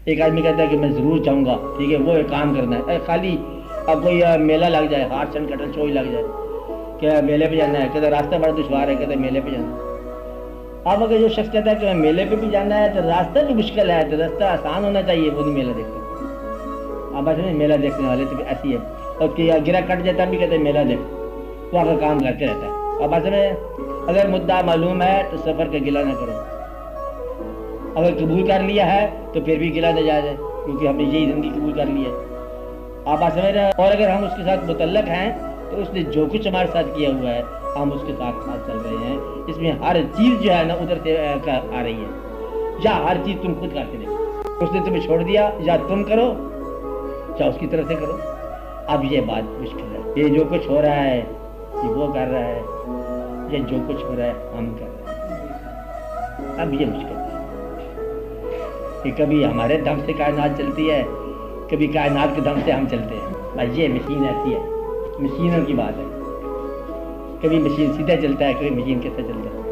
ایک آدمی کہتا ہے کہ میں ضرور چاہوں گا، ٹھیک ہے، وہ ایک کام کرنا ہے، خالی اب کوئی میلہ لگ جائے، ہارٹ اینڈ کٹر شو ہی لگ جائے کہ میلے پہ جانا ہے، کہتے راستہ بڑا دشوار ہے، کہتے میلے پہ جانا ہے۔ اب اگر جو شخص کہتا ہے کہ میلے پہ بھی جانا ہے تو راستہ بھی مشکل ہے، تو راستہ آسان ہونا چاہیے، وہ نہیں میلہ دیکھتے۔ اب بس میلہ دیکھنے والے تو ایسی ہے، اور گرا کٹ جاتا بھی کہتے ہیں میلہ دیکھ، وہ آگے کام کرتے رہتا ہے۔ اب بس میں اگر مدعا معلوم ہے تو سفر کا گلہ نہ کرو، اگر قبول کر لیا ہے تو پھر بھی گلہ ناجائز ہے، کیونکہ ہم نے یہی زندگی قبول کر لی ہے۔ آپ بات سمجھ رہے ہیں؟ اور اگر ہم اس کے ساتھ متعلق ہیں تو اس نے جو کچھ ہمارے ساتھ کیا ہوا ہے ہم اس کے ساتھ ساتھ چل رہے ہیں، اس میں ہر چیز جو ہے نا ادھر سے آ رہی ہے، یا ہر چیز تم خود کرتے رہے، اس نے تمہیں چھوڑ دیا، یا تم کرو یا اس کی طرف سے کرو۔ اب یہ بات مشکل ہے، یہ جو کچھ ہو رہا ہے یہ وہ کر رہا ہے، یہ جو کچھ ہو رہا ہے ہم کر رہے ہیں۔ اب یہ مشکل ہے کہ کبھی ہمارے دم سے کائنات چلتی ہے، کبھی کائنات کے دم سے ہم چلتے ہیں۔ بس یہ مشین ایسی ہے، مشینوں کی بات ہے، کبھی مشین سیدھا چلتا ہے، کبھی مشین کیسے چلتا ہے۔